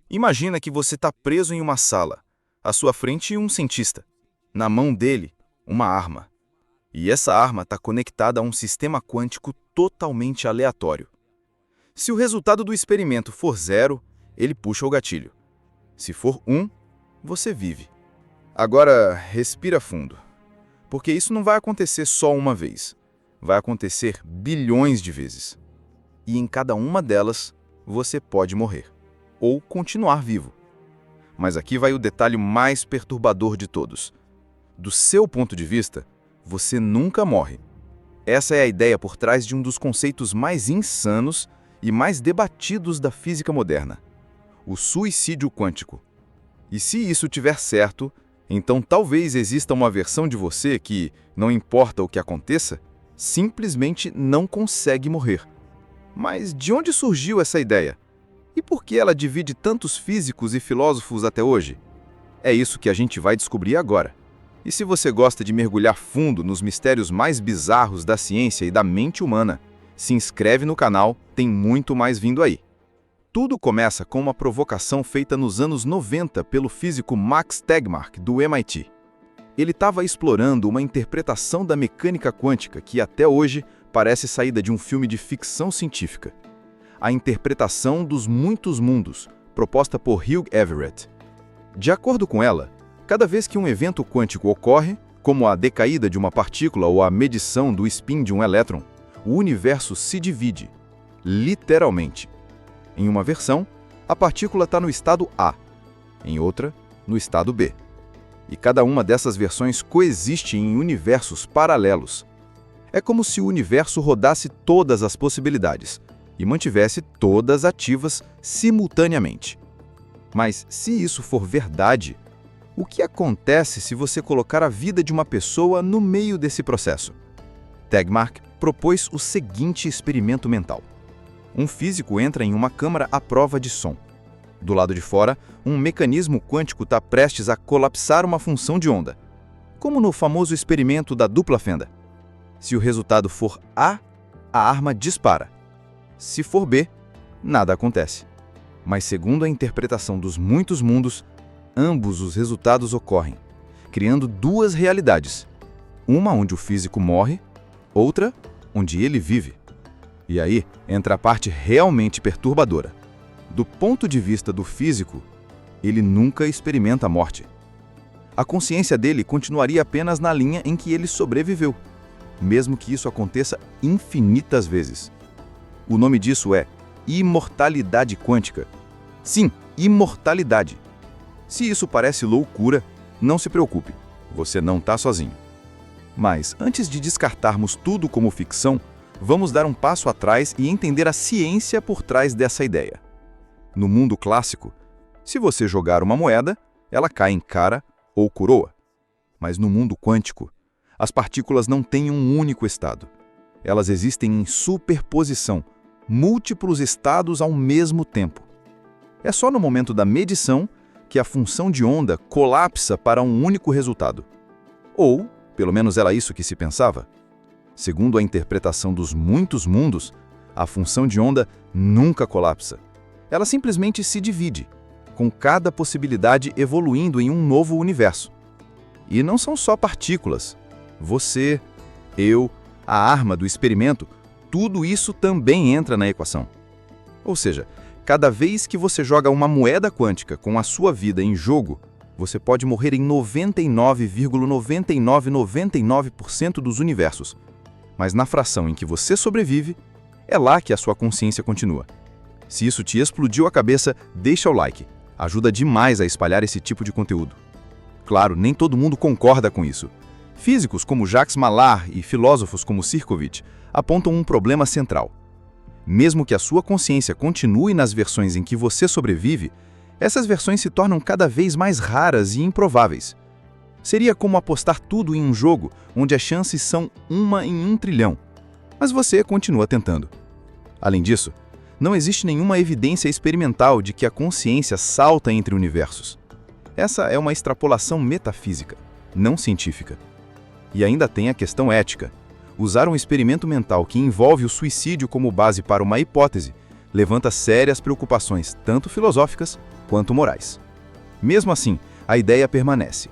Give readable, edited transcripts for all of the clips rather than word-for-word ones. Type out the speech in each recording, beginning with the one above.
Imagina que você está preso em uma sala. À sua frente, um cientista. Na mão dele, uma arma. E essa arma está conectada a um sistema quântico totalmente aleatório. Se o resultado do experimento for 0, ele puxa o gatilho. Se for 1, você vive. Agora, respira fundo. Porque isso não vai acontecer só uma vez. Vai acontecer bilhões de vezes. E em cada uma delas, você pode morrer. Ou continuar vivo. Mas aqui vai o detalhe mais perturbador de todos. Do seu ponto de vista, você nunca morre. Essa é a ideia por trás de um dos conceitos mais insanos e mais debatidos da física moderna: o suicídio quântico. E se isso tiver certo, então talvez exista uma versão de você que, não importa o que aconteça, simplesmente não consegue morrer. Mas de onde surgiu essa ideia? E por que ela divide tantos físicos e filósofos até hoje? É isso que a gente vai descobrir agora. E se você gosta de mergulhar fundo nos mistérios mais bizarros da ciência e da mente humana, se inscreve no canal, tem muito mais vindo aí. Tudo começa com uma provocação feita nos anos 90 pelo físico Max Tegmark, do MIT. Ele estava explorando uma interpretação da mecânica quântica que até hoje parece saída de um filme de ficção científica. A interpretação dos muitos mundos, proposta por Hugh Everett. De acordo com ela, cada vez que um evento quântico ocorre, como a decaída de uma partícula ou a medição do spin de um elétron, o universo se divide, literalmente. Em uma versão, a partícula está no estado A, em outra, no estado B. E cada uma dessas versões coexiste em universos paralelos. É como se o universo rodasse todas as possibilidades e mantivesse todas ativas simultaneamente. Mas se isso for verdade, o que acontece se você colocar a vida de uma pessoa no meio desse processo? Tegmark propôs o seguinte experimento mental. Um físico entra em uma câmara à prova de som. Do lado de fora, um mecanismo quântico está prestes a colapsar uma função de onda, como no famoso experimento da dupla fenda. Se o resultado for A, a arma dispara. Se for B, nada acontece. Mas segundo a interpretação dos muitos mundos, ambos os resultados ocorrem, criando duas realidades. Uma onde o físico morre, outra onde ele vive. E aí entra a parte realmente perturbadora. Do ponto de vista do físico, ele nunca experimenta a morte. A consciência dele continuaria apenas na linha em que ele sobreviveu, mesmo que isso aconteça infinitas vezes. O nome disso é imortalidade quântica. Sim, imortalidade. Se isso parece loucura, não se preocupe, você não está sozinho. Mas, antes de descartarmos tudo como ficção, vamos dar um passo atrás e entender a ciência por trás dessa ideia. No mundo clássico, se você jogar uma moeda, ela cai em cara ou coroa. Mas no mundo quântico, as partículas não têm um único estado. Elas existem em superposição, múltiplos estados ao mesmo tempo. É só no momento da medição que a função de onda colapsa para um único resultado. Ou, pelo menos era isso que se pensava. Segundo a interpretação dos muitos mundos, a função de onda nunca colapsa. Ela simplesmente se divide, com cada possibilidade evoluindo em um novo universo. E não são só partículas. Você, eu, a arma do experimento, tudo isso também entra na equação. Ou seja, cada vez que você joga uma moeda quântica com a sua vida em jogo, você pode morrer em 99,9999% dos universos. Mas na fração em que você sobrevive, é lá que a sua consciência continua. Se isso te explodiu a cabeça, deixa o like. Ajuda demais a espalhar esse tipo de conteúdo. Claro, nem todo mundo concorda com isso. Físicos como Jacques Mallard e filósofos como Sirkovich apontam um problema central. Mesmo que a sua consciência continue nas versões em que você sobrevive, essas versões se tornam cada vez mais raras e improváveis. Seria como apostar tudo em um jogo onde as chances são 1 em 1 trilhão. Mas você continua tentando. Além disso, não existe nenhuma evidência experimental de que a consciência salta entre universos. Essa é uma extrapolação metafísica, não científica. E ainda tem a questão ética. Usar um experimento mental que envolve o suicídio como base para uma hipótese levanta sérias preocupações, tanto filosóficas quanto morais. Mesmo assim, a ideia permanece.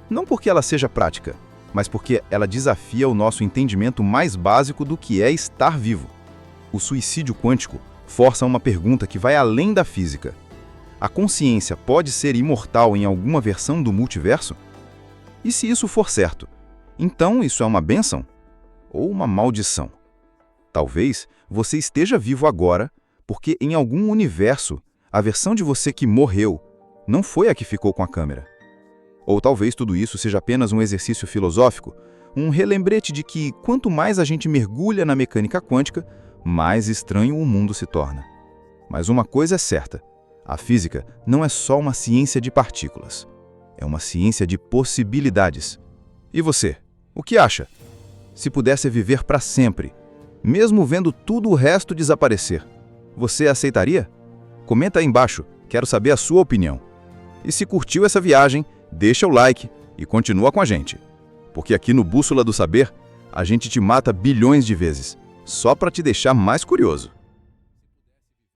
Não porque ela seja prática, mas porque ela desafia o nosso entendimento mais básico do que é estar vivo. O suicídio quântico força uma pergunta que vai além da física. A consciência pode ser imortal em alguma versão do multiverso? E se isso for certo, então isso é uma bênção? Ou uma maldição? Talvez você esteja vivo agora porque em algum universo, a versão de você que morreu não foi a que ficou com a câmera. Ou talvez tudo isso seja apenas um exercício filosófico, um relembrete de que quanto mais a gente mergulha na mecânica quântica, mais estranho o mundo se torna. Mas uma coisa é certa, a física não é só uma ciência de partículas, é uma ciência de possibilidades. E você, o que acha? Se pudesse viver para sempre, mesmo vendo tudo o resto desaparecer, você aceitaria? Comenta aí embaixo, quero saber a sua opinião. E se curtiu essa viagem, deixa o like e continua com a gente. Porque aqui no Bússola do Saber, a gente te mata bilhões de vezes, só para te deixar mais curioso.